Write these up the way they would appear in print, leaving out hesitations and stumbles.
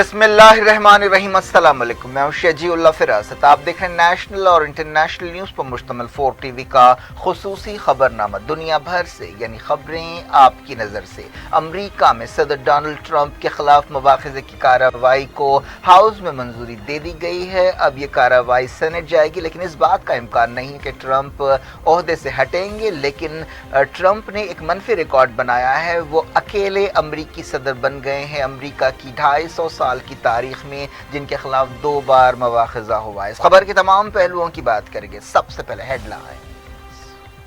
बिस्मिल्लाहिर्रहमानिर्रहीम। अस्सलाम वालेकुम। मैं हूं शजीउल्लाह फिरासत। आप देख रहे हैं नेशनल और इंटरनेशनल न्यूज़ पर मुश्तमिल 4 टीवी का खुसूसी खबरनामा। दुनिया भर से यानी खबरें आपकी नज़र से। अमरीका में सदर डोनाल्ड ट्रंप के खिलाफ मुवाख़ज़े की कार्रवाई को हाउस में मंजूरी दे दी गई है। अब ये कार्रवाई सेनेट जाएगी, लेकिन इस बात का इम्कान नहीं है कि ट्रंप ओहदे से हटेंगे। लेकिन ट्रंप ने एक मनफी रिकॉर्ड बनाया है। वो अकेले अमरीकी सदर बन गए हैं अमरीका की 250 साल की तारीख में, जिनके खिलाफ 2 बार मुवाख़ज़ा हुआ है। इस खबर के तमाम पहलुओं की बात करेंगे। सबसे पहले headline.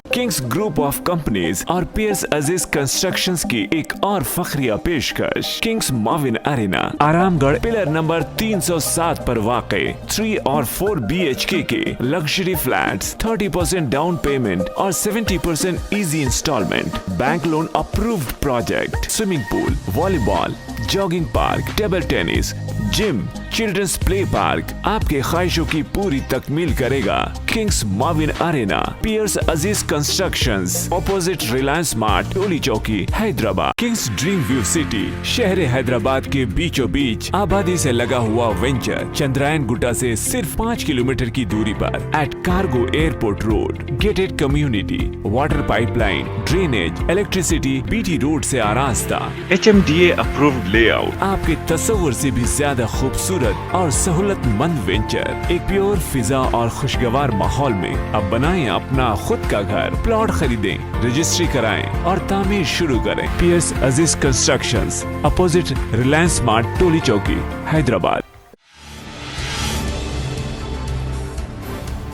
Kings group of companies और पियर्स अजीज कंस्ट्रक्शंस की एक और फखरिया पेशकश। Kings Mauvin arena, Aramghar, pillar number 307 पर वाक़े 3 और 4 BHK के लग्जरी फ्लैट्स, 30% डाउन पेमेंट और 70% easy instalment, bank loan approved project, swimming pool, volleyball, jogging park, table tennis, gym, children's play park आपके ख्वाहिशों की पूरी तकमील करेगा। Kings Mauvin Arena, Piers Aziz Constructions, opposite Reliance Smart, Toli Chowki, Hyderabad. Kings Dream View City, शहर हैदराबाद के बीचों बीच आबादी से लगा हुआ वेंचर, चंद्रायन गुट्टा से सिर्फ 5 किलोमीटर की दूरी पर, at cargo airport road, gated community, water pipeline, drainage, electricity, BT road से आरास्ता, HMDA अप्रूव्ड लेआउट, आपके तस्वुर से भी ज्यादा खूबसूरत और सहूलतमंद वेंचर, एक प्योर फिजा और खुशगवार माहौल में। अब बनाएं अपना खुद का घर। प्लॉट खरीदें, रजिस्ट्री कराएं और तामीर शुरू करें। Piers Aziz constructions, opposite Reliance Smart, Toli Chowki, Hyderabad.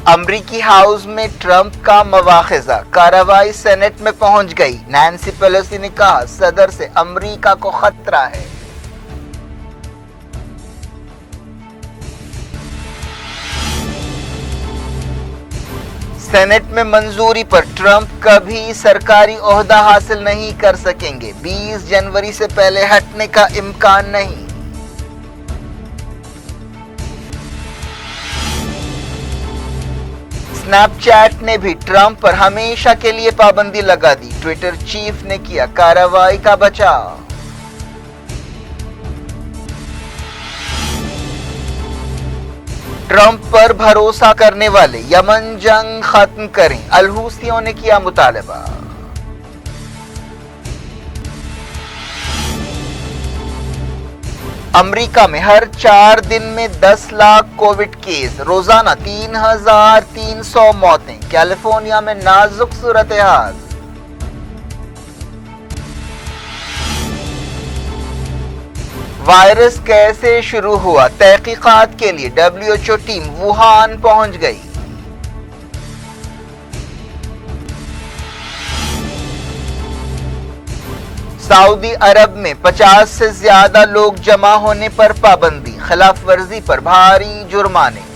अमरीकी हाउस में ट्रंप का मुवाख़ज़ा, कार्रवाई सेनेट में पहुंच गई। नैन्सी पेलोसी ने कहा सदर से अमरीका को खतरा है। सेनेट में मंजूरी पर ट्रंप कभी सरकारी ओहदा हासिल नहीं कर सकेंगे। 20 जनवरी से पहले हटने का इम्कान नहीं। स्नैपचैट ने भी ट्रंप पर हमेशा के लिए पाबंदी लगा दी। ट्विटर चीफ ने किया कार्रवाई का बचाव। ट्रंप पर भरोसा करने वाले यमन जंग खत्म करें, अल-हूसियों ने किया मुतालबा। अमरीका में हर 4 दिन में 10 लाख कोविड केस, रोजाना 3,300 मौतें। कैलिफोर्निया में नाजुक सूरत हाल। वायरस कैसे शुरू हुआ, तहकीकात के लिए WHO टीम वुहान पहुंच गई। सऊदी अरब में 50 से ज्यादा लोग जमा होने पर पाबंदी, खिलाफ वर्जी पर भारी जुर्माने।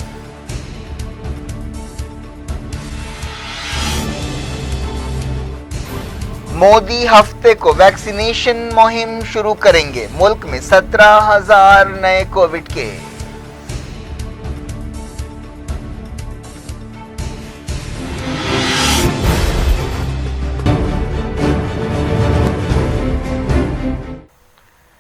मोदी हफ्ते को वैक्सीनेशन मुहिम शुरू करेंगे। मुल्क में 17,000 नए कोविड केस।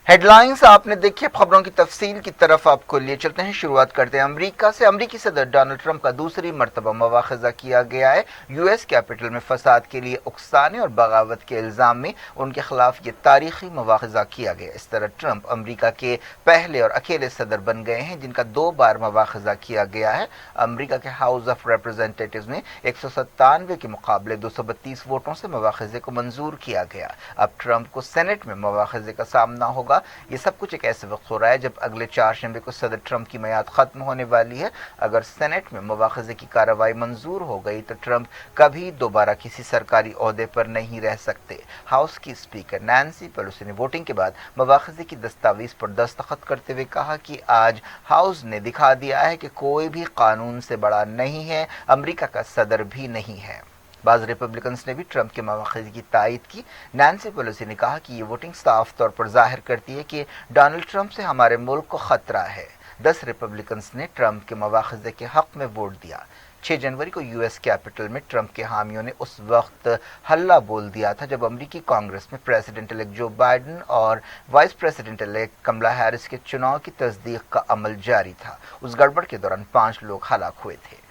हेडलाइंस आपने देखी। खबरों की तफसील की तरफ आपको लिए चलते हैं। शुरुआत करते हैं अमेरिका से। अमेरिकी सदर डोनाल्ड ट्रंप का दूसरी मरतबा मुवाख़ज़ा किया गया है। US कैपिटल में फसाद के लिए उकसाने और बगावत के इल्ज़ाम में उनके खिलाफ ये तारीखी मुवाख़ज़ा किया गया। इस तरह ट्रंप अमेरिका के पहले और अकेले सदर बन गए हैं जिनका 2 बार मुवाख़ज़ा किया गया है। अमेरिका के हाउस ऑफ रिप्रेजेंटेटिव्स ने 197 के मुकाबले 232 वोटों से मुवाख़ज़े को मंजूर किया गया। अब ट्रंप को सेनेट में मुवाख़ज़े का सामना होगा। ये सब कुछ एक ऐसे वक्त हो रहा है जब अगले 4 जनवरी को सदर ट्रंप की मियाद खत्म होने वाली है। अगर सेनेट में मुवाख़ज़े की कार्रवाई मंजूर हो गई तो ट्रंप कभी दोबारा किसी सरकारी ओहदे पर नहीं रह सकते। हाउस की स्पीकर नैन्सी पेलोसी ने वोटिंग के बाद मुवाख़ज़े की दस्तावेज पर दस्तखत करते हुए कहा कि आज हाउस ने दिखा दिया है कि कोई भी कानून से बड़ा नहीं है, अमेरिका का सदर भी नहीं है। बाज़ रिपब्लिकन्स ने भी ट्रंप के मुवाख़ज़े की तायद की। नैन्सी पेलोसी ने कहा कि ये वोटिंग साफ तौर पर जाहिर करती है कि डोनाल्ड ट्रंप से हमारे मुल्क को ख़तरा है। 10 रिपब्लिकन्स ने ट्रंप के मुवाख़ज़े के हक़ में वोट दिया। 6 जनवरी को यूएस कैपिटल में ट्रंप के हामियों ने उस वक्त हल्ला बोल दिया था जब अमेरिकी कांग्रेस में प्रेसिडेंट इलेक्ट जो बाइडेन और वाइस प्रेसिडेंट इलेक्ट कमला हैरिस के चुनाव की तस्दीक का अमल जारी था। उस गड़बड़ के दौरान 5 लोग हलाक हुए थे।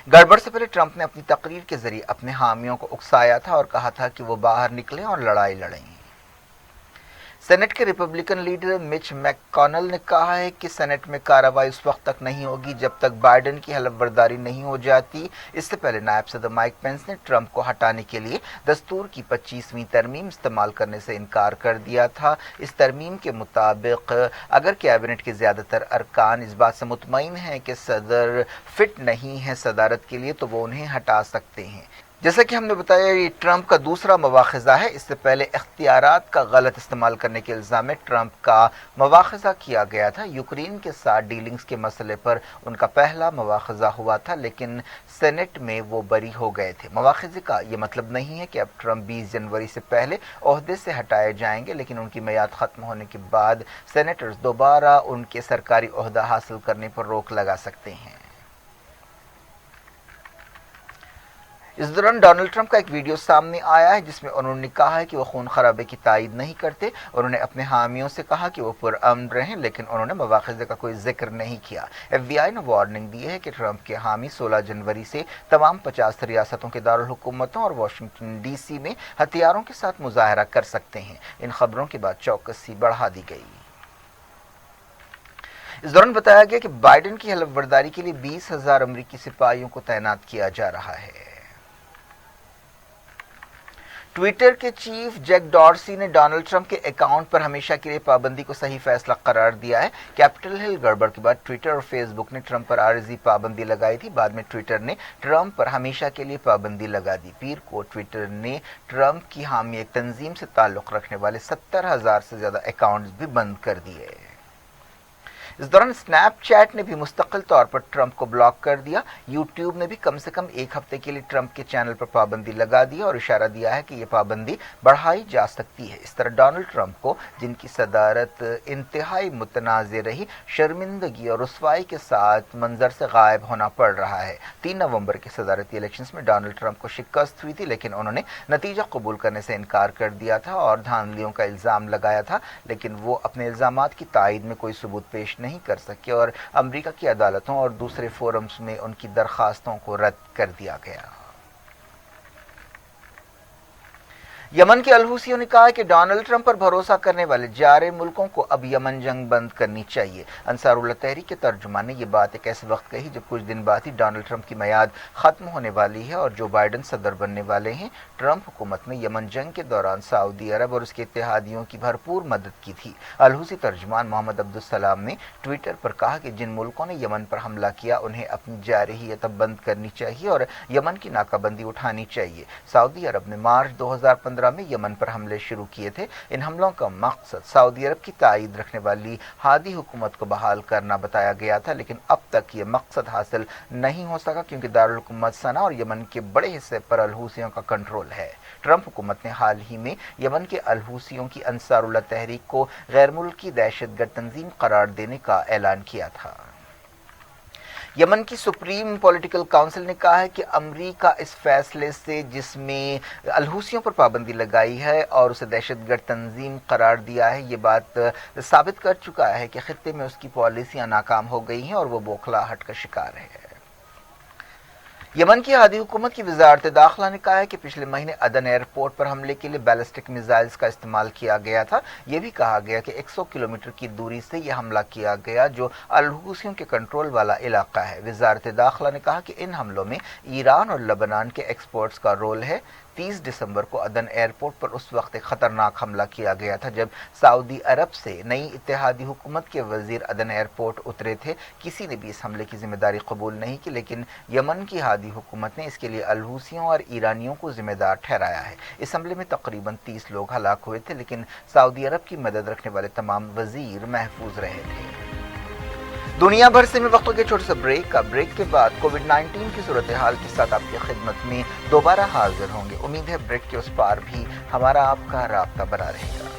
गड़बड़ से पहले ट्रंप ने अपनी तकरीर के जरिए अपने हामियों को उकसाया था और कहा था कि वो बाहर निकलें और लड़ाई लड़ें। सेनेट के रिपब्लिकन लीडर मिच मैककॉनल ने कहा है कि सेनेट में कार्रवाई उस वक्त तक नहीं होगी जब तक बाइडेन की हलफबर्दारी नहीं हो जाती। इससे पहले नायब सदर माइक पेंस ने ट्रंप को हटाने के लिए दस्तूर की 25वीं तरमीम इस्तेमाल करने से इनकार कर दिया था। इस तरमीम के मुताबिक अगर कैबिनेट के ज़्यादातर अरकान इस बात से मुतमईन हैं कि सदर फिट नहीं है सदारत के लिए तो वो उन्हें हटा सकते हैं। जैसा कि हमने बताया, ये ट्रंप का दूसरा मवाख़िज़ा है। इससे पहले इख्तियारात का गलत इस्तेमाल करने के इल्ज़ाम में ट्रंप का मवाख़िज़ा किया गया था। यूक्रेन के साथ डीलिंग्स के मसले पर उनका पहला मवाख़िज़ा हुआ था, लेकिन सेनेट में वो बरी हो गए थे। मवाख़िज़े का ये मतलब नहीं है कि अब ट्रंप 20 जनवरी से पहले ओहदे से हटाए जाएंगे, लेकिन उनकी मियाद ख़त्म होने के बाद सेनेटर्स दोबारा उनके सरकारी ओहदा हासिल करने पर रोक लगा सकते हैं। इस दौरान डोनाल्ड ट्रंप का एक वीडियो सामने आया है जिसमें उन्होंने कहा है कि वो खून खराबे की तायद नहीं करते। उन्होंने अपने हामियों से कहा कि वो पुरअमन रहें, लेकिन उन्होंने मवाख़िज़े का कोई जिक्र नहीं किया। FBI ने वार्निंग दी है कि ट्रंप के हामी 16 जनवरी से तमाम 50 रियासतों के दारुल हुकूमतों और वाशिंगटन DC में हथियारों के साथ मुजाहरा कर सकते हैं। इन खबरों के बाद चौकसी बढ़ा दी गई। इस दौरान बताया गया कि बाइडेन की हलफबर्दारी के लिए 20,000 अमरीकी सिपाहियों को तैनात किया जा रहा है। ट्विटर के चीफ जैक डॉर्सी ने डोनाल्ड ट्रंप के अकाउंट पर हमेशा के लिए पाबंदी को सही फैसला करार दिया है। कैपिटल हिल गड़बड़ के बाद ट्विटर और फेसबुक ने ट्रंप पर आरजी पाबंदी लगाई थी। बाद में ट्विटर ने ट्रंप पर हमेशा के लिए पाबंदी लगा दी। पीर को ट्विटर ने ट्रंप की हामी एक तंजीम से ताल्लुक़ रखने वाले 70,000 से ज़्यादा अकाउंट्स भी बंद कर दिए। इस दौरान स्नैपचैट ने भी मुस्तकिल तौर पर ट्रंप को ब्लॉक कर दिया। यूट्यूब ने भी कम से कम एक हफ्ते के लिए ट्रंप के चैनल पर पाबंदी लगा दी और इशारा दिया है कि यह पाबंदी बढ़ाई जा सकती है। इस तरह डोनाल्ड ट्रंप को, जिनकी सदारत इंतहाई मुतनाज़ रही, शर्मिंदगी और रुसवाई के साथ मंजर से गायब होना पड़ रहा है। 3 नवंबर के सदारती इलेक्शंस में डोनाल्ड ट्रंप को शिकस्त हुई थी, लेकिन उन्होंने नतीजा कबूल करने से इनकार कर दिया था और धांधलियों का इल्ज़ाम लगाया था, लेकिन वो अपने इल्ज़ामात की तायद में कोई सबूत पेश नहीं कर सके और अमेरिका की अदालतों और दूसरे फोरम्स में उनकी दरखास्तों को रद्द कर दिया गया। यमन के अलहूसियों ने कहा है कि डोनाल्ड ट्रंप पर भरोसा करने वाले जारे मुल्कों को अब यमन जंग बंद करनी चाहिए। अंसारुल्लाह तहरीक के तर्जुमान ने यह बात एक ऐसे वक्त कही जब कुछ दिन बाद ही डोनाल्ड ट्रंप की मियाद खत्म होने वाली है और जो बाइडेन सदर बनने वाले हैं। ट्रंप हुकूमत ने यमन जंग के दौरान सऊदी अरब और उसके इत्तेहादियों की भरपूर मदद की थी। अलहूसी तर्जुमान मोहम्मद अब्दुल सलाम ने ट्विटर पर कहा कि जिन मुल्कों ने यमन पर हमला किया उन्हें अपनी जारहियत बंद करनी चाहिए और यमन की नाकाबंदी उठानी चाहिए। सऊदी अरब ने मार्च 2015 में यमन पर हमले शुरू किए थे। इन हमलों का मकसद सऊदी अरब की ताईद रखने वाली हादी हुकूमत को बहाल करना बताया गया था, लेकिन अब तक ये मकसद हासिल नहीं हो सका क्योंकि दारुल हुकूमत सना और यमन के बड़े हिस्से पर अलहूसियों का कंट्रोल है। ट्रंप हुकूमत ने हाल ही में यमन के अलहूसियों की अंसारुल्लाह तहरीक को गैर मुल्की दहशतगर्द तंजीम करार देने का ऐलान किया था। यमन की सुप्रीम पॉलिटिकल काउंसिल ने कहा है कि अमेरिका इस फैसले से, जिसमें अलहूसियों पर पाबंदी लगाई है और उसे दहशतगर्द तंजीम करार दिया है, ये बात साबित कर चुका है कि खित्ते में उसकी पॉलिसियां नाकाम हो गई हैं और वो बौखलाहट का शिकार है। यमन की हादी हुकूमत की वजारत दाखिला ने कहा है कि पिछले महीने अदन एयरपोर्ट पर हमले के लिए बैलिस्टिक मिसाइल्स का इस्तेमाल किया गया था। यह भी कहा गया कि 100 किलोमीटर की दूरी से यह हमला किया गया जो अलहूसियों के कंट्रोल वाला इलाका है। वजारत दाखिला ने कहा कि इन हमलों में ईरान और लेबनान के एक्सपर्ट्स का रोल है। 30 दिसंबर को अदन एयरपोर्ट पर उस वक्त एक खतरनाक हमला किया गया था जब सऊदी अरब से नई इत्तेहादी हुकूमत के वजीर अदन एयरपोर्ट उतरे थे। किसी ने भी इस हमले की जिम्मेदारी कबूल नहीं की, लेकिन यमन की हादी हुकूमत ने इसके लिए अलहूसियों और ईरानियों को जिम्मेदार ठहराया है। इस हमले में तकरीबन 30 लोग हलाक हुए थे, लेकिन सऊदी अरब की मदद रखने वाले तमाम वजीर महफूज रहे थे। दुनिया भर से मैं वक्त के छोटे से ब्रेक के बाद कोविड-19 की सूरत हाल के साथ आपकी खिदमत में दोबारा हाजिर होंगे। उम्मीद है ब्रेक के उस पार भी हमारा आपका राब्ता बना रहेगा।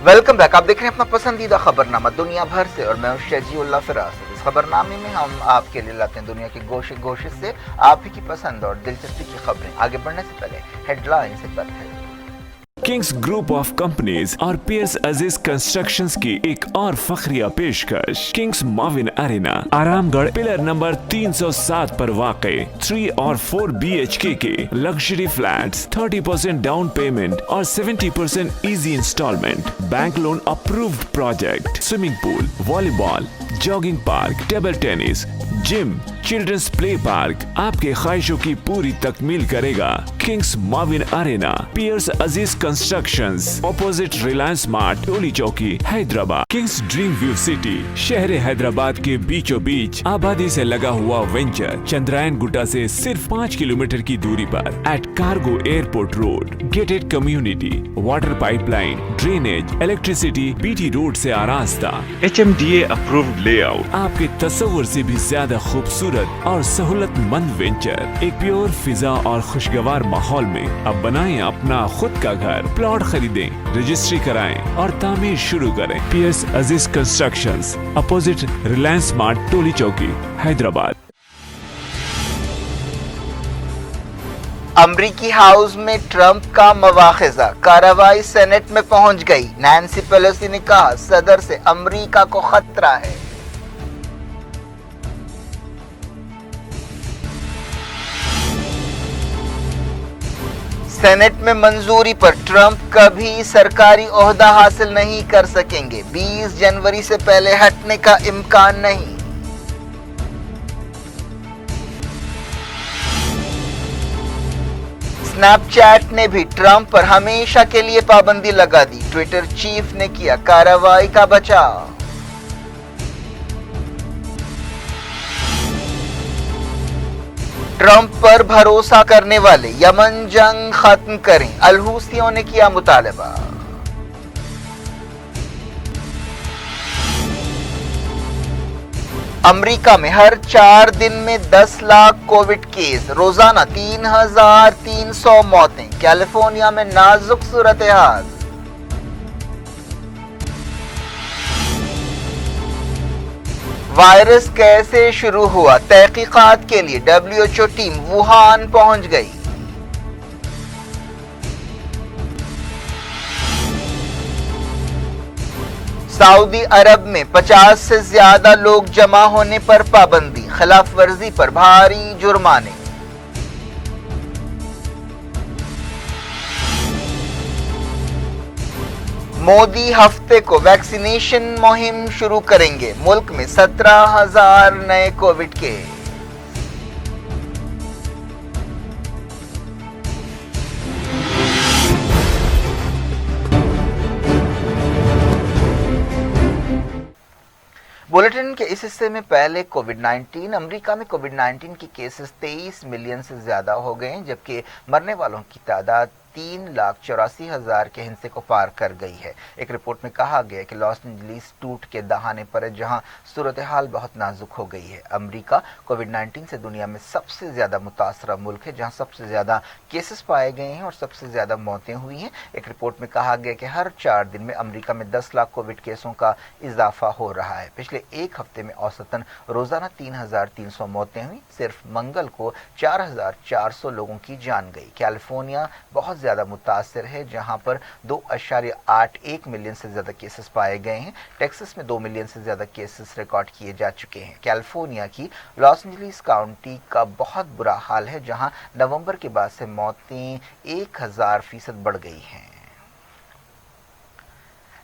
Welcome back. आप देख रहे हैं अपना पसंदीदा खबरनामा दुनिया भर से और मैं हूं शजीउल्लाह फिरासत। इस खबरनामे में हम आपके लिए लाते हैं दुनिया के गोशे गोशे से आप ही की पसंद और दिलचस्पी की खबरें। आगे बढ़ने से पहले हेडलाइन से पहले किंग्स ग्रुप ऑफ कंपनीज और पियर्स अजीज कंस्ट्रक्शंस की एक और फखरिया पेशकश। Kings Mauvin arena Aramghar pillar number 307 पर वाक़े 3 और 4 BHK के लग्जरी फ्लैट्स, 30% डाउन पेमेंट और 70% easy instalment, bank loan approved project, swimming pool, volleyball, jogging park, table tennis, gym, children's play park आपके ख्वाहिशों की पूरी तकमील करेगा। Kings Mauvin Arena, Piers Aziz Constructions, opposite Reliance Mart, Toli Chowki, Hyderabad. Kings Dream View City, शहर हैदराबाद के बीचों बीच आबादी से लगा हुआ वेंचर, चंद्रायन गुट्टा से सिर्फ 5 किलोमीटर की दूरी पर at cargo airport road, gated community, water pipeline, drainage, electricity, BT road से आरास्ता, HMDA अप्रूव्ड लेआउट, आपके तस्वुर से भी ज्यादा खूबसूरत और सहूलतमंद वेंचर, एक प्योर फिजा और खुशगवार माहौल में अब बनाएं अपना खुद का घर। प्लॉट खरीदें, रजिस्ट्री कराएं और तामीर शुरू करें। Piers Aziz constructions, opposite Reliance Mart, Toli Chowki, Hyderabad. अमरीकी हाउस में ट्रंप का मवाखिजा, कार्रवाई सेनेट में पहुंच गई। नैन्सी पेलोसी ने कहा सदर से अमरीका को खतरा है। सेनेट में मंजूरी पर ट्रंप कभी सरकारी ओहदा हासिल नहीं कर सकेंगे। 20 जनवरी से पहले हटने का इम्कान नहीं। स्नैपचैट ने भी ट्रंप पर हमेशा के लिए पाबंदी लगा दी। ट्विटर चीफ ने किया कार्रवाई का बचाव। ट्रंप पर भरोसा करने वाले यमन जंग खत्म करें, अल-हूसियों ने किया मुतालबा। अमेरिका में हर 4 दिन में 10 लाख कोविड केस, रोजाना 3,300 मौतें। कैलिफोर्निया में नाजुक सूरत हाल। वायरस कैसे शुरू हुआ, तहकीकात के लिए WHO टीम वुहान पहुंच गई। सऊदी अरब में 50 से ज्यादा लोग जमा होने पर पाबंदी, खिलाफ वर्जी पर भारी जुर्माने। मोदी हफ्ते को वैक्सीनेशन मुहिम शुरू करेंगे। मुल्क में 17,000 नए कोविड केस। बुलेटिन के इस हिस्से में पहले कोविड-19। अमेरिका में कोविड-19 के केसेस 23 मिलियन से ज्यादा हो गए हैं, जबकि मरने वालों की तादाद 3,84,000 के हिस्से को पार कर गई है। एक रिपोर्ट में कहा गया कि लॉस एंजलिस टूट के दहाने पर है, जहां सूरत हाल बहुत नाजुक हो गई है। अमेरिका कोविड-19 से दुनिया में सबसे ज्यादा मुतासरा मुल्क है, जहां सबसे ज्यादा केसेस पाए गए हैं और सबसे ज्यादा मौतें हुई हैं। एक रिपोर्ट में कहा गया कि हर 4 दिन में अमेरिका में 10 लाख कोविड केसों का इजाफा हो रहा है। पिछले एक हफ्ते में औसतन रोजाना 3,300 मौतें हुई। सिर्फ मंगल को 4,400 लोगों की जान गई। कैलिफोर्निया बहुत ज्यादा मुतासिर है, जहां पर 2.81 मिलियन से ज्यादा केसेस पाए गए हैं। टेक्सास में 2 मिलियन से ज्यादा केसेस रिकॉर्ड किए जा चुके हैं। कैलिफोर्निया की लॉस एंजलिस काउंटी का बहुत बुरा हाल है, जहां नवंबर के बाद से मौतें 1000% बढ़ गई हैं।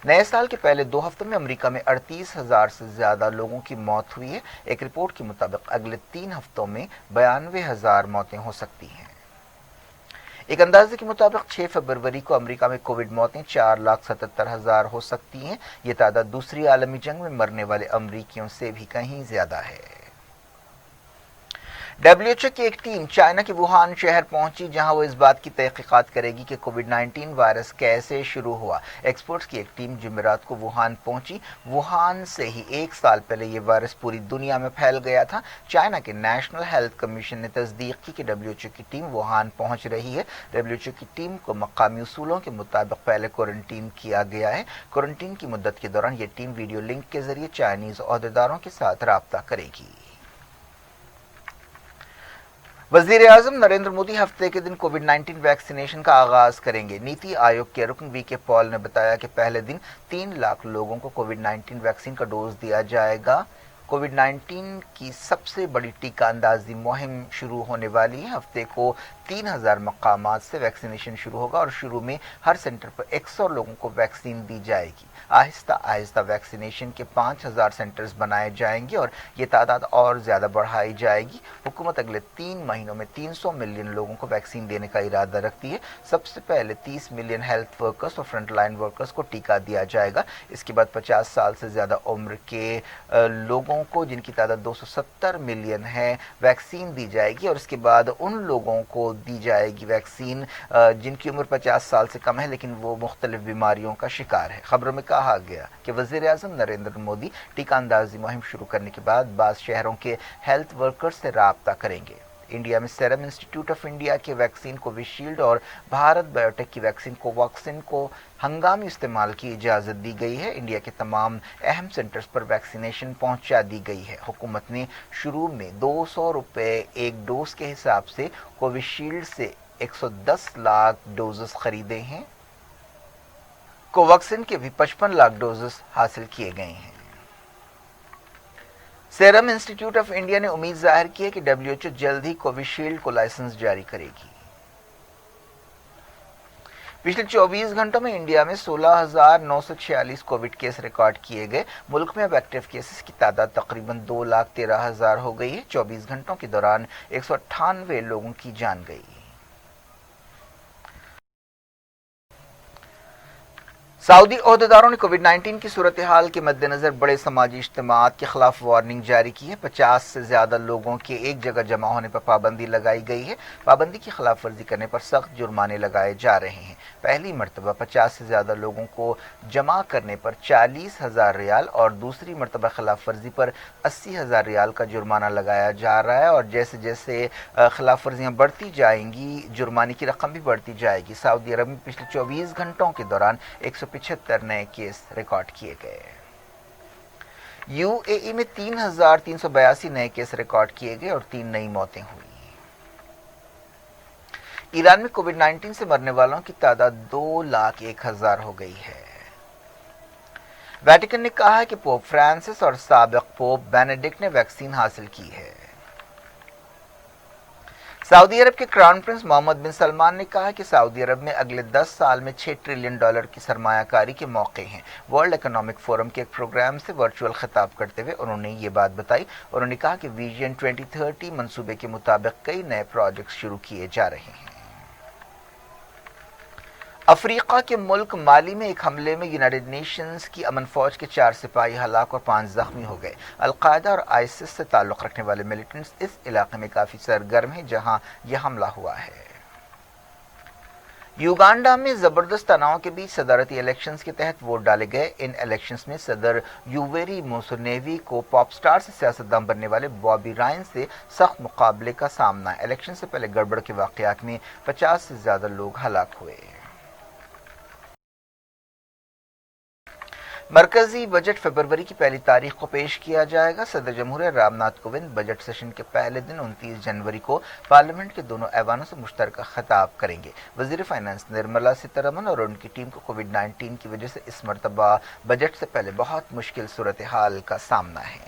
नए साल के पहले 2 हफ्तों में अमेरिका में 38,000 से ज्यादा लोगों की मौत हुई है। एक रिपोर्ट के मुताबिक अगले 3 हफ्तों में 92,000 मौतें हो सकती हैं। एक अंदाजे के मुताबिक 6 फरवरी को अमेरिका में कोविड मौतें 4,77,000 हो सकती हैं। ये तादाद दूसरी आलमी जंग में मरने वाले अमेरिकियों से भी कहीं ज्यादा है। WHO की एक टीम चाइना के वुहान शहर पहुंची, जहां वो इस बात की तहकीकात करेगी कि कोविड-19 वायरस कैसे शुरू हुआ। एक्सपर्ट्स की एक टीम जुमेरात को वुहान पहुंची। वुहान से ही 1 साल पहले ये वायरस पूरी दुनिया में फैल गया था। चाइना के नेशनल हेल्थ कमीशन ने तस्दीक की कि WHO की टीम वुहान पहुंच रही है। WHO की टीम को मकामी उसूलों के मुताबिक पहले क्वारंटीन किया गया है। क्वारंटीन की मुद्दत के दौरान ये टीम वीडियो लिंक के जरिए चाइनीज ओहदेदारों के साथ राब्ता करेगी। वज़ीर-ए-आज़म नरेंद्र मोदी हफ्ते के दिन कोविड-19 वैक्सीनेशन का आगाज करेंगे। नीति आयोग के रुकन वीके पॉल ने बताया कि पहले दिन 3 लाख लोगों को कोविड-19 वैक्सीन का डोज दिया जाएगा। कोविड-19 की सबसे बड़ी टीका अंदाजी मुहिम शुरू होने वाली है। हफ्ते को 3000 मकामात से वैक्सीनेशन शुरू होगा और शुरू में हर सेंटर पर 100 लोगों को वैक्सीन दी जाएगी। आहिस्ता आहिस्ता वैक्सीनेशन के 5000 सेंटर्स बनाए जाएंगे और ये तादाद और ज़्यादा बढ़ाई जाएगी। हुकूमत अगले 3 महीनों में 300 मिलियन लोगों को वैक्सीन देने का इरादा रखती है। सबसे पहले 30 मिलियन हेल्थ वर्कर्स और फ्रंटलाइन वर्कर्स को टीका दिया जाएगा। इसके बाद 50 साल से ज़्यादा उम्र के लोगों को, जिनकी तादाद 270 मिलियन है, वैक्सीन दी जाएगी और इसके बाद उन लोगों को दी जाएगी वैक्सीन जिनकी उम्र 50 साल से कम है लेकिन वो मुख्तलिफ बीमारियों का शिकार है। खबरों में कहा गया कि वज़ीर-ए-आज़म नरेंद्र मोदी टीका अंदाजी मुहिम शुरू करने के बाद बाज़ शहरों के हेल्थ वर्कर्स से राब्ता करेंगे। इंडिया में सीरम इंस्टीट्यूट ऑफ इंडिया के वैक्सीन कोविशील्ड और भारत बायोटेक की वैक्सीन कोवैक्सिन को हंगामी इस्तेमाल की इजाज़त दी गई है। इंडिया के तमाम अहम सेंटर्स पर वैक्सीनेशन पहुंचा दी गई है। हुकूमत ने शुरू में 200 रुपये एक डोज के हिसाब से कोविशील्ड से 110 लाख डोजेस खरीदे हैं। कोवैक्सिन के भी 55 लाख डोजेस हासिल किए गए हैं। सीरम इंस्टीट्यूट ऑफ इंडिया ने उम्मीद जाहिर की है कि WHO जल्द ही कोविशील्ड को लाइसेंस जारी करेगी। पिछले 24 घंटों में इंडिया में 16,946 कोविड केस रिकॉर्ड किए गए। मुल्क में अब एक्टिव केसेस की तादाद तकरीबन 2,13,000 हो गई है। 24 घंटों के दौरान 198 लोगों की जान गई। सऊदी ओहदेदारों ने कोविड-19 की सूरत हाल के मद्देनजर बड़े समाजी इज्तिमात के खिलाफ वार्निंग जारी की है। 50 से ज्यादा लोगों के एक जगह जमा होने पर पाबंदी लगाई गई है। पाबंदी की खिलाफ वर्जी करने पर सख्त जुर्माने लगाए जा रहे हैं। पहली मरतबा 50 से ज्यादा लोगों को जमा करने पर 40,000 रियाल और दूसरी मरतबा खिलाफ वर्जी पर 80,000 रियाल का जुर्माना लगाया जा रहा है और जैसे जैसे खिलाफ वर्जियाँ बढ़ती जाएंगी जुर्माने की रकम भी बढ़ती जाएगी। सऊदी अरब में पिछले 24 घंटों के दौरान 175 नए केस रिकॉर्ड किए गए। UAE में 3,382 नए केस रिकॉर्ड किए गए और 3 नई मौतें हुई। ईरान में कोविड-19 से मरने वालों की तादाद 2,01,000 हो गई है। वेटिकन ने कहा है कि पोप फ्रांसिस और साबिक पोप बेनेडिक्ट ने वैक्सीन हासिल की है। सऊदी अरब के क्राउन प्रिंस मोहम्मद बिन सलमान ने कहा कि सऊदी अरब में अगले 10 साल में $6 ट्रिलियन की सरमायाकारी के मौके हैं। वर्ल्ड इकोनॉमिक फोरम के एक प्रोग्राम से वर्चुअल खिताब करते हुए उन्होंने ये बात बताई। उन्होंने कहा कि विजन 2030 मंसूबे के मुताबिक कई नए प्रोजेक्ट शुरू किए जा रहे हैं। अफ्रीका के मुल्क माली में एक हमले में यूनाइटेड नेशंस की अमन फौज के 4 सिपाही हलाक और 5 जख्मी हो गए। अलकायदा और आईसिस से ताल्लुक़ रखने वाले मिलिटेंट्स इस इलाके में काफ़ी सरगर्म हैं जहां यह हमला हुआ है। युगांडा में ज़बरदस्त तनाव के बीच सदारती इलेक्शंस के तहत वोट डाले गए। इन इलेक्शंस में सदर यूवेरी मुसेवेनी को पॉप स्टार से सियासतदान बनने वाले बॉबी राइन से सख्त मुकाबले का सामना है। इलेक्शन से पहले गड़बड़ के वाक़यात में 50 से ज़्यादा लोग हलाक हुए। मरकजी बजट फरवरी की पहली तारीख को पेश किया जाएगा। सदर जमहूरिया रामनाथ कोविंद बजट सेशन के पहले दिन 29 जनवरी को पार्लियामेंट के दोनों ऐवानों से मुश्तरका खिताब करेंगे। वजीर फाइनेंस निर्मला सीतारमन और उनकी टीम को कोविड-19 की वजह से इस मरतबा बजट से पहले बहुत मुश्किल सूरत हाल का सामना है।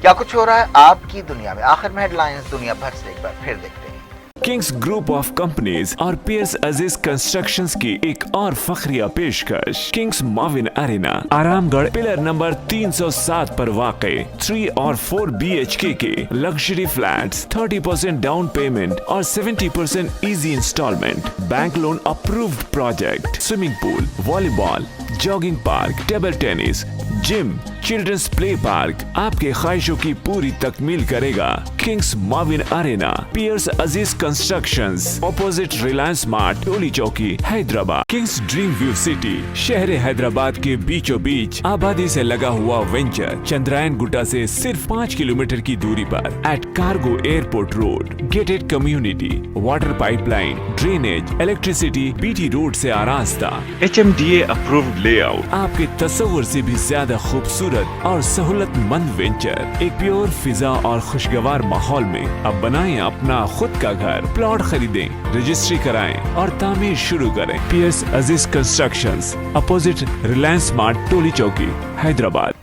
क्या कुछ हो रहा है आपकी दुनिया में, आखिर में हेडलाइंस दुनिया भर से एक बार फिर देखते हैं। किंग्स ग्रुप ऑफ कंपनीज और पीएस अजीज कंस्ट्रक्शंस की एक और फखरिया पेशकश। Kings Mavin arena Aramghar pillar number 307 पर वाक़े 3 और 4 BHK के लग्जरी फ्लैट्स, 30% डाउन पेमेंट और 70% easy instalment, bank loan approved project, swimming pool, volleyball, jogging park, table tennis, gym, children's play park आपके ख्वाहिशों की पूरी तकमील करेगा। Kings Mauvin Arena, Piers Aziz Constructions, opposite Reliance Mart, Toli Chowki, Hyderabad. Kings Dream View City, शहर हैदराबाद के बीचों बीच आबादी से लगा हुआ वेंचर, चंद्रायन गुट्टा से सिर्फ 5 किलोमीटर की दूरी पर, at cargo airport road, gated community, water pipeline, drainage, electricity, BT road से आरास्ता, HMDA अप्रूव्ड लेआउट, आपके तस्वुर से भी ज्यादा खूबसूरत और सहूलतमंद वेंचर, एक प्योर फिजा और खुशगवार माहौल में अब बनाएं अपना खुद का घर। प्लॉट खरीदें, रजिस्ट्री कराएं और तामीर शुरू करें। Piers Aziz constructions, opposite Reliance Mart, Toli Chowki, Hyderabad.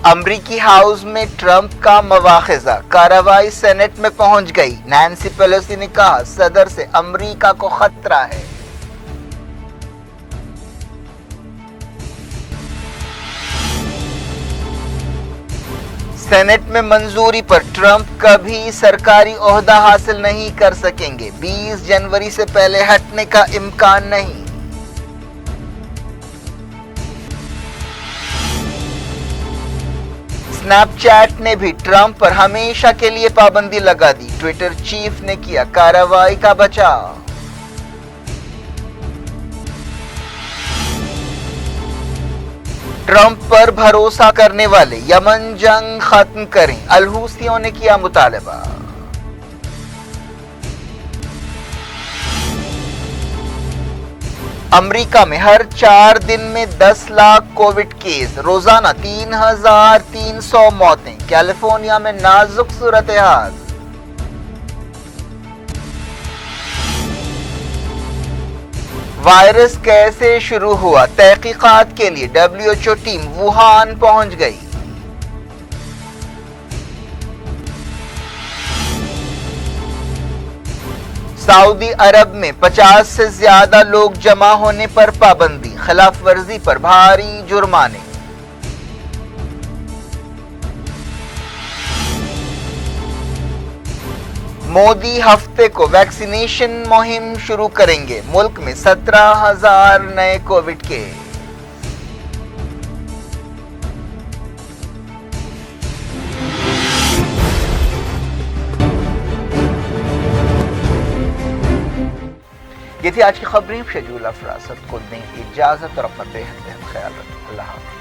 अमरीकी हाउस में ट्रंप का मवाखिजा, कार्रवाई सेनेट में पहुंच गई। नैन्सी पेलोसी ने कहा सदर से अमरीका को खतरा है। सेनेट में मंजूरी पर ट्रंप कभी सरकारी ओहदा हासिल नहीं कर सकेंगे। 20 जनवरी से पहले हटने का इम्कान नहीं। स्नैपचैट ने भी ट्रंप पर हमेशा के लिए पाबंदी लगा दी। ट्विटर चीफ ने किया कार्रवाई का बचाव। ट्रंप पर भरोसा करने वाले यमन जंग खत्म करें, अल-हूसियों ने किया मुतालबा। अमेरिका में हर 4 दिन में 10 लाख कोविड केस, रोजाना 3,300 मौतें। कैलिफोर्निया में नाजुक सूरत हाल। वायरस कैसे शुरू हुआ, तहकीकात के लिए WHO टीम वुहान पहुंच गई। सऊदी अरब में 50 से ज्यादा लोग जमा होने पर पाबंदी, खिलाफ वर्जी पर भारी जुर्माने। मोदी हफ्ते को वैक्सीनेशन मुहिम शुरू करेंगे। मुल्क में 17,000 नए कोविड केस। ये थी आज की खबरें। शेड्यूल अफरासत को दें इजाजत और अपना बेहद ख्याल रखें। अल्लाह हाफ़िज़।